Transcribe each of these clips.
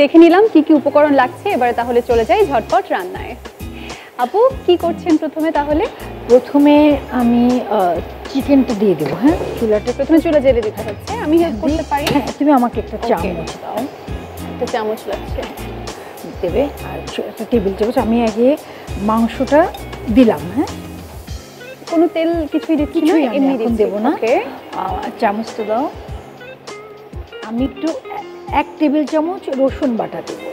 দেখে নিলাম কি কি উপকরণ লাগছে, এবারে তাহলে চলে যাই ঝটপট রান্নায়। আপু কি করছেন প্রথমে? তাহলে প্রথমে আমি চিকেনটা দিয়ে দেবো। হ্যাঁ, চুলাটা প্রথমে চুলা জ্বেলে দিতে হচ্ছে। আমি হেল্প করতে পারি? হ্যাঁ, তুমি আমাকে একটা চামচ দাও। একটা চামচ লাগছে দেবে, আর একটা টেবিল চামচ। আমি আগে মাংসটা দিলাম। হ্যাঁ, কোনো তেল কিছুই দিচ্ছি না, এমনি এখন দেবো না। চামচটা দাও। আমি একটু 1 টেবিল চামচ রসুন বাটা দেবো।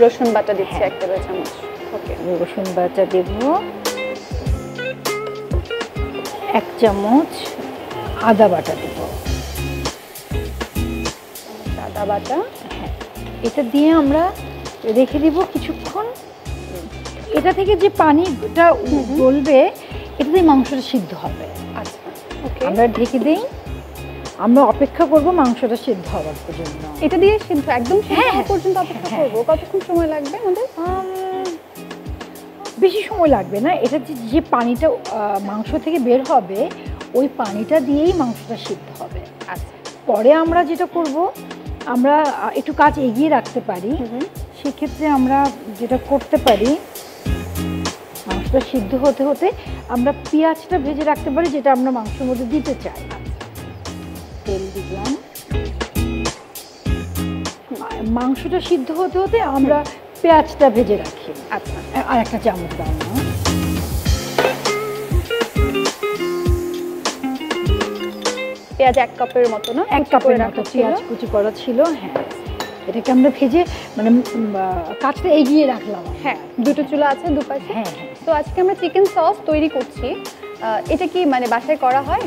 রসুন বাটা দিচ্ছি 1 টেবিল চামচ। ওকে, রসুন বাটা দেব। 1 চামচ আদা বাটা দেব। আদা বাটা, হ্যাঁ, এটা দিয়ে আমরা রেখে দিব কিছুক্ষণ। এটা থেকে যে পানিটা গলবে, এটা দিয়ে মাংসটা সিদ্ধ হবে। আচ্ছা, ওকে, আমরা ঢেকে দেই। আমরা অপেক্ষা করব মাংসটা সিদ্ধ হওয়ার জন্য। এটা দিয়ে সিদ্ধ একদম সিদ্ধ হওয়া পর্যন্ত অপেক্ষা করব। কতক্ষণ সময় লাগবে আমাদের? বেশি সময় লাগবে না। এটা যে পানিটা মাংস থেকে বের হবে, ওই পানিটা দিয়েই মাংসটা সিদ্ধ হবে। আচ্ছা, পরে আমরা যেটা করব, আমরা একটু কাজ এগিয়ে রাখতে পারি। সেক্ষেত্রে আমরা যেটা করতে পারি, মাংসটা সিদ্ধ হতে হতে আমরা পেঁয়াজটা ভেজে রাখতে পারি, যেটা আমরা মাংসের মধ্যে দিতে চাই। তেল দিলাম। মাংসটা সিদ্ধ হতে হতে আমরা পেঁয়াজটা ভেজে রাখি। আচ্ছা, আর একটা চামচ দাও না। পেঁয়াজ 1 কাপের মতো না? 1 কাপের মতো পেঁয়াজ কুচি করা ছিল। হ্যাঁ, এটাকে আমরা ভেজে মানে কাজটা এগিয়ে রাখলাম। হ্যাঁ, দুটো চুলা আছে দুপাশে। হ্যাঁ, তো আজকে আমরা চিকেন সস তৈরি করছি। এটা কি মানে বাসায় করা হয়?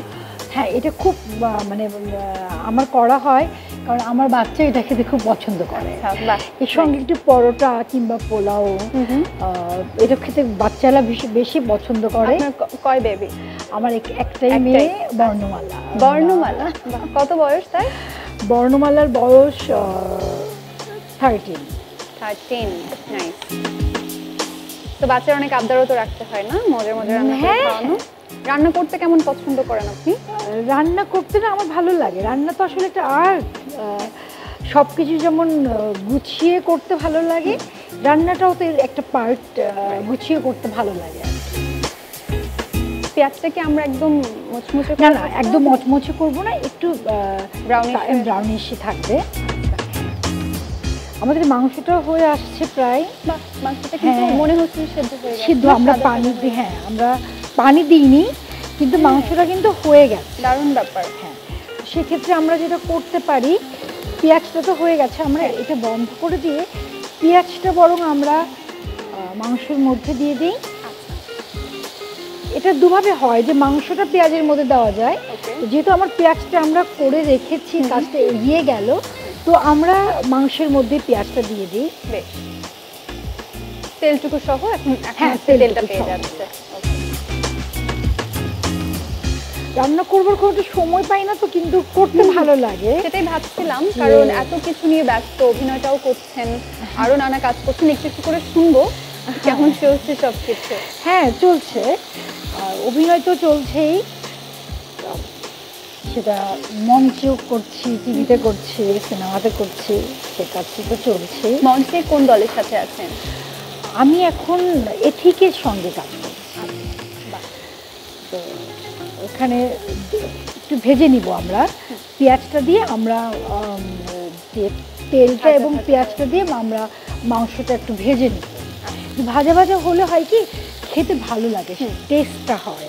হ্যাঁ, এটা খুব মানে আমার করা হয়, কারণ আমার বাচ্চা এটা খেতে খুব পছন্দ করে। এর সঙ্গে একটু পরোটা কিংবা পোলাও, এটা খেতে বাচ্চারা বেশি পছন্দ করে। কয় বেবি? আমার একটাই মেয়ে, বর্ণমালা। বর্ণমালা, কত বয়স তাই? বর্ণমালার বয়স 13। নাইস। তো বাচ্চার অনেক আবদারও তো রাখতে হয় না, মজার মজার রান্না করে খাওয়ানো। রান্না করতে কেমন পছন্দ করেন আপনি? রান্না করতে না আমার ভালো লাগে। রান্না তো আসলে একটা আর্ট। সব কিছু যেমন গুছিয়ে করতে ভালো লাগে, রান্নাটাও তো একটা পার্ট, গুছিয়ে করতে ভালো লাগে। পেঁয়াজটাকে আমরা একদম মুচমুচে না, একদম মচমচে করবো না, একটু ব্রাউনিশ থাকবে। আমাদের মাংসটা হয়ে আসছে প্রায়। মাংসটা কিন্তু মনে হচ্ছে সিদ্ধ হয়ে গেছে। সিদ্ধ, আমরা পানি দিই। হ্যাঁ, আমরা পানি দিইনি, কিন্তু মাংসটা কিন্তু হয়ে গেছে। দারুণ ব্যাপার। হ্যাঁ, সেক্ষেত্রে আমরা যেটা করতে পারি, পেঁয়াজটা তো হয়ে গেছে, আমরা এটা বন্ধ করে দিয়ে পেঁয়াজটা বরং আমরা মাংসের মধ্যে দিয়ে দিই। এটা দুভাবে হয়, যে মাংসটা পেঁয়াজের মধ্যে দেওয়া যায়। যেহেতু আমার পেঁয়াজটা আমরা করে রেখেছি, কাজটা এগিয়ে গেল, তো আমরা মাংসের মধ্যে পেঁয়াজটা দিয়ে দিই। বেশ, তেলটুকু সহ এখন তেলটা পেয়ে যাচ্ছে। রান্না করবার খুব একটা সময় পাই না তো, কিন্তু করতে ভালো লাগে। সেটাই ভাবছিলাম, কারণ এত কিছু নিয়ে ব্যস্ত, অভিনয়টাও করছেন, আরো নানা কাজ করছেন। একটু একটু করে শুনবো কেমন চলছে সব কিছু। হ্যাঁ, চলছে, অভিনয় তো চলছেই। সেটা মঞ্চেও করছি, টিভিতে করছি, সিনেমাতে করছি, সে কাজটি তো চলছে। মঞ্চে কোন দলের সাথে আছেন? আমি এখন এথিকের সঙ্গে কাজ করছি। তো ওখানে একটু ভেজে নিব আমরা পেঁয়াজটা দিয়ে। আমরা তেলটা এবং পেঁয়াজটা দিয়ে আমরা মাংসটা একটু ভেজে নিব। ভাজা ভাজা হলে হয় কি, খেতে ভালো লাগে, টেস্টটা হয়।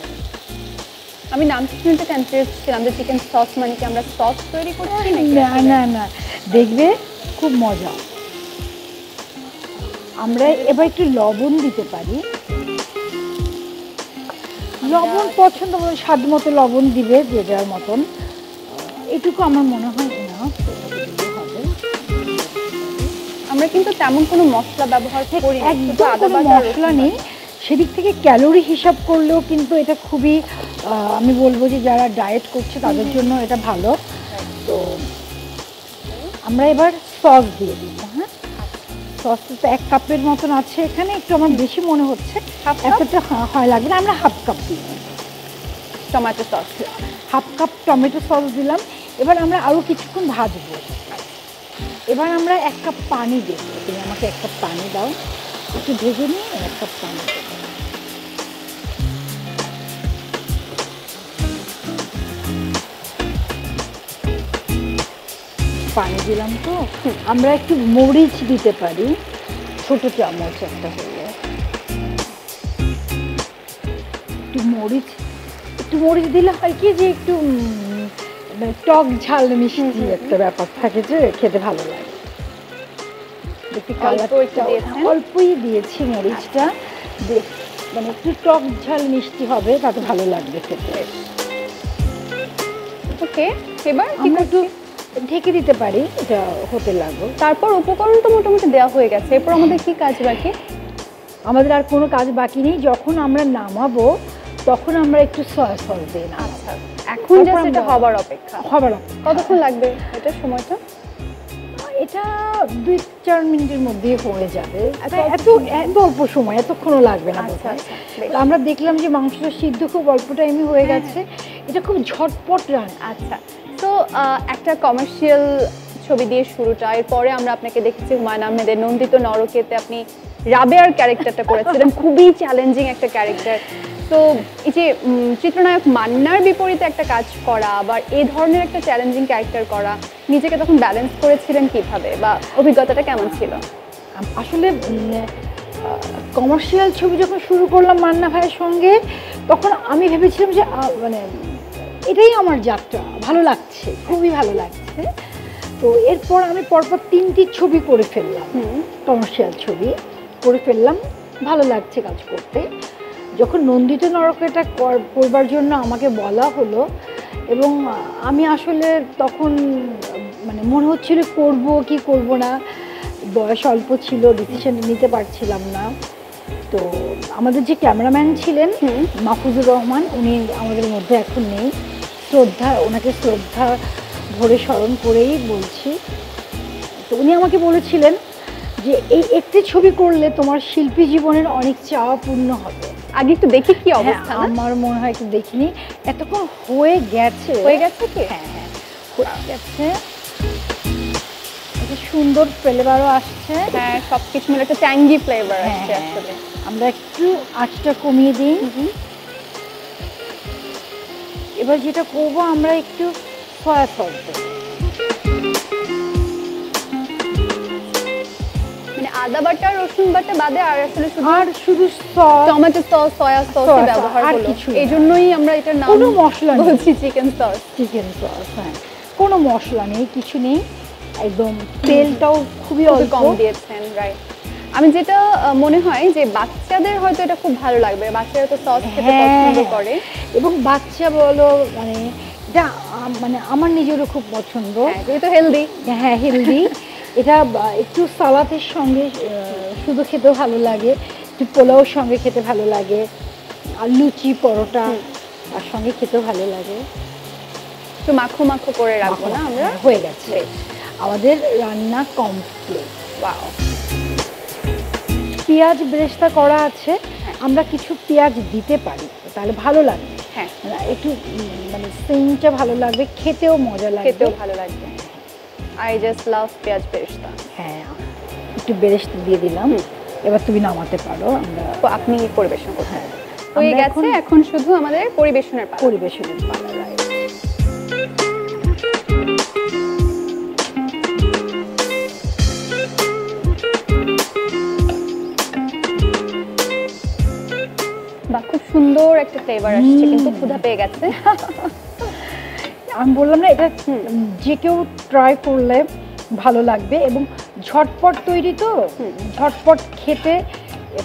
আমি নামটা শুনতে কনফিউজ ছিলাম যে চিকেন সস মানে কি আমরা সস তৈরি করছি? না না, দেখবে খুব মজা। আমরা এবার একটু লবণ দিতে পারি। লবণ পছন্দ মতো, স্বাদ মতো লবণ দিবে, যে যার মতন। এটুকু আমার মনে হয় না হবে। আমরা কিন্তু তেমন কোনো মশলা ব্যবহার করি না, একদম কোনো মশলা নেই। সেদিক থেকে ক্যালোরি হিসাব করলেও কিন্তু এটা খুবই, আমি বলবো যে যারা ডায়েট করছে তাদের জন্য এটা ভালো। তো আমরা এবার সস দিয়ে দিব। হ্যাঁ, সসটা তো 1 কাপের মতন আছে এখানে, একটু আমার বেশি মনে হচ্ছে, এতটা হয় লাগবে না। আমরা 1/2 কাপ দিই। Tomato sauce, 1/2 cup tomato sauce দিলাম। এবার আমরা আরও কিছুক্ষণ ভাজবো। এবার আমরা 1 কাপ পানি দেব। তুমি আমাকে 1 কাপ পানি দাও, একটু ভেজে নিয়ে 1 কাপ পানি দেব। পানি দিলাম তো, আমরা একটু মরিচ দিতে পারি, ছোট চামচ একটা হলে। একটু মরিচ দিলে হয় কি যে একটু টক ঝাল মিষ্টি একটা ব্যাপার থাকে, যে খেতে ভালো লাগে। অল্পই দিয়েছি মরিচটা, মানে একটু টক ঝাল মিষ্টি হবে, তাতে ভালো লাগবে খেতে। ওকে, এবার আমরা একটু ঢেকে দিতে পারি, এটা হতে লাগবে। তারপর উপকরণ তো মোটামুটি দেওয়া হয়ে গেছে, এরপর আমাদের কি কাজ বাকি? আমাদের আর কোনো কাজ বাকি নেই। যখন আমরা নামাবো তখন আমরা একটু সয়া সস দিই। আচ্ছা, এখন জাস্ট এটা হবার অপেক্ষা। কতক্ষণ লাগবে এটা সময়টা? এটা 2-4 মিনিটের মধ্যে হয়ে যাবে। এত অল্প সময়, এতক্ষণও লাগবে না। আমরা দেখলাম যে মাংসটা সিদ্ধ খুব অল্প টাইমে হয়ে গেছে, এটা খুব ঝটপট রান্না। আচ্ছা, তো একটা কমার্শিয়াল ছবি দিয়ে শুরুটা, এরপরে আমরা আপনাকে দেখেছি হুমায়ুন আহমেদের নন্দিত নরকেতে আপনি রাবেয়ার ক্যারেক্টারটা করেছিলেন, খুবই চ্যালেঞ্জিং একটা ক্যারেক্টার। তো এই যে চিত্রনায়ক মান্নার বিপরীতে একটা কাজ করা, আবার এই ধরনের একটা চ্যালেঞ্জিং ক্যারেক্টার করা, নিজেকে তখন ব্যালেন্স করেছিলেন কিভাবে, বা অভিজ্ঞতাটা কেমন ছিল? আসলে কমার্শিয়াল ছবি যখন শুরু করলাম মান্না ভাইয়ের সঙ্গে, তখন আমি ভেবেছিলাম যে মানে এটাই আমার যাত্রা, ভালো লাগছে, খুবই ভালো লাগছে। তো এরপর আমি পরপর 3টি ছবি করে ফেললাম, কমার্শিয়াল ছবি করে ফেললাম, ভালো লাগছে কাজ করতে। যখন নন্দিত নরকেটা করবার জন্য আমাকে বলা হলো, এবং আমি আসলে তখন মানে মনে হচ্ছিল করব কি করব না, বয়স অল্প ছিল, ডিসিশন নিতে পারছিলাম না। তো আমাদের যে ক্যামেরাম্যান ছিলেন মাহফুজুর রহমান, উনি আমাদের মধ্যে এখন নেই, ওনাকে শ্রদ্ধা ভরে স্মরণ করেই বলছি। তো উনি আমাকে বলেছিলেন যে এই একটি ছবি করলে তোমার শিল্পী জীবনের অনেক চাওয়া পূর্ণ হবে। আগে একটু দেখি কি অবস্থা। আমার মনে হয় একটু দেখিনি, এতক্ষণ হয়ে গেছে কি? হ্যাঁ হয়ে গেছে, একটা সুন্দর ফ্লেভারও আসছে। হ্যাঁ, সবকিছু মিলে একটা ট্যাঙ্গি ফ্লেভার আসছে। আসলে আমরা একটু আঁচটা কমিয়ে দিই। এবার যেটা করবো, আমরা একটু সয়া সস দেব, মানে আদা বাটা রসুন বাটা বাদে আর আসলে শুধু টমেটো সস, সয়া সস ব্যবহার হলো। এই জন্যই আমরা এটার নাম কোনো মশলা বলছি চিকেন সস। হ্যাঁ, কোনো মশলা নেই, কিছু নেই, একদম তেলটাও খুবই কম দিয়েছেন। রাইট, আমি যেটা মনে হয় যে বাচ্চাদের হয়তো এটা খুব ভালো লাগবে, বাচ্চারা তো সস খেতে পছন্দ করে, এবং বাচ্চা বলো মানে এটা মানে আমার নিজেরও খুব পছন্দ, যেহেতু হেলদি। হ্যাঁ হেলদি। এটা একটু সালাদের সঙ্গে শুধু খেতেও ভালো লাগে, একটু পোলাওর সঙ্গে খেতে ভালো লাগে, আর লুচি পরোটা তার সঙ্গে খেতেও ভালো লাগে। একটু মাখো মাখো করে রাখবো না আমরা? হয়ে গেছে আমাদের রান্না কমপ্লিট। ওয়াও, পেঁয়াজ বেরেস্তা করা আছে, আমরা কিছু পেঁয়াজ দিতে পারি, তাহলে ভালো লাগবে। হ্যাঁ, একটু মানে সেন্টটা ভালো লাগবে, খেতেও মজা লাগবে, খেতেও ভালো লাগবে। আই জাস্ট লাভ পেঁয়াজ বেরেস্তা। হ্যাঁ, একটু বেরেস্তা দিয়ে দিলাম, এবার তুমি নামাতে পারো। আপনি পরিবেশন করতে হয়ে গেছে, এখন শুধু আমাদের পরিবেশনের পালা। বা খুব সুন্দর একটা ফ্লেভার আসছে, কিন্তু ক্ষুধা পেয়ে গেছে। আমি বললাম না, এটা যে কেউ ট্রাই করলে ভালো লাগবে, এবং ঝটপট তৈরি, তো ঝটপট খেতে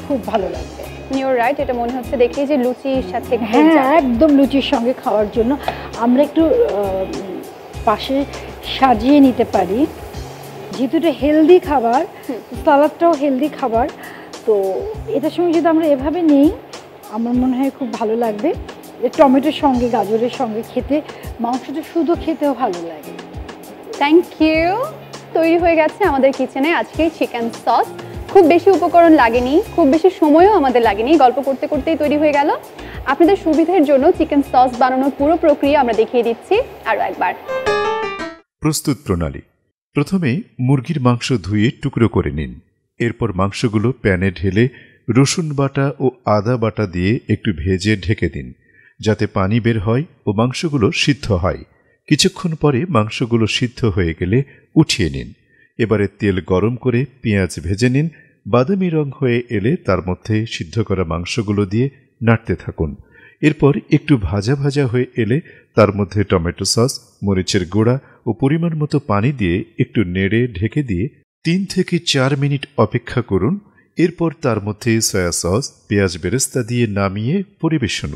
খুব ভালো লাগবে। ইউর রাইট, এটা মনে হচ্ছে দেখি যে লুচির সাথে। হ্যাঁ, একদম লুচির সঙ্গে খাওয়ার জন্য আমরা একটু পাশে সাজিয়ে নিতে পারি, যেহেতু এটা হেলদি খাবার, সালাদটাও হেলদি খাবার, তো এটার সঙ্গে যদি আমরা এভাবে নিই, আমার মনে হয় খুব ভালো লাগবে। টমেটোর সঙ্গে, গাজরের সঙ্গে খেতে, মাংসটা শুধু খেতেও ভালো লাগে। Thank you. তৈরি হয়ে গেছে আমাদের কিচেনে আজকে চিকেন সস। খুব বেশি উপকরণ লাগেনি, খুব বেশি সময়ও আমাদের লাগেনি, গল্প করতে করতেই তৈরি হয়ে গেল। আপনাদের সুবিধার জন্য চিকেন সস বানানোর পুরো প্রক্রিয়া আমরা দেখিয়ে দিচ্ছি আরও একবার। প্রস্তুত প্রণালী। প্রথমে মুরগির মাংস ধুয়ে টুকরো করে নিন। এরপর মাংসগুলো প্যানে ঢেলে রসুন বাটা ও আদা বাটা দিয়ে একটু ভেজে ঢেকে দিন, যাতে পানি বের হয় ও মাংসগুলো সিদ্ধ হয়। কিছুক্ষণ পরে মাংসগুলো সিদ্ধ হয়ে গেলে উঠিয়ে নিন। এবারে তেল গরম করে পেঁয়াজ ভেজে নিন। বাদামি রং হয়ে এলে তার মধ্যে সিদ্ধ করা মাংসগুলো দিয়ে নাড়তে থাকুন। এরপর একটু ভাজা ভাজা হয়ে এলে তার মধ্যে টমেটো সস, মরিচের গুঁড়া ও পরিমাণ মতো পানি দিয়ে একটু নেড়ে ঢেকে দিয়ে 3 থেকে 4 মিনিট অপেক্ষা করুন। এরপর তার মধ্যে সয়া সস, পেঁয়াজ বেরেস্তা দিয়ে নামিয়ে পরিবেশন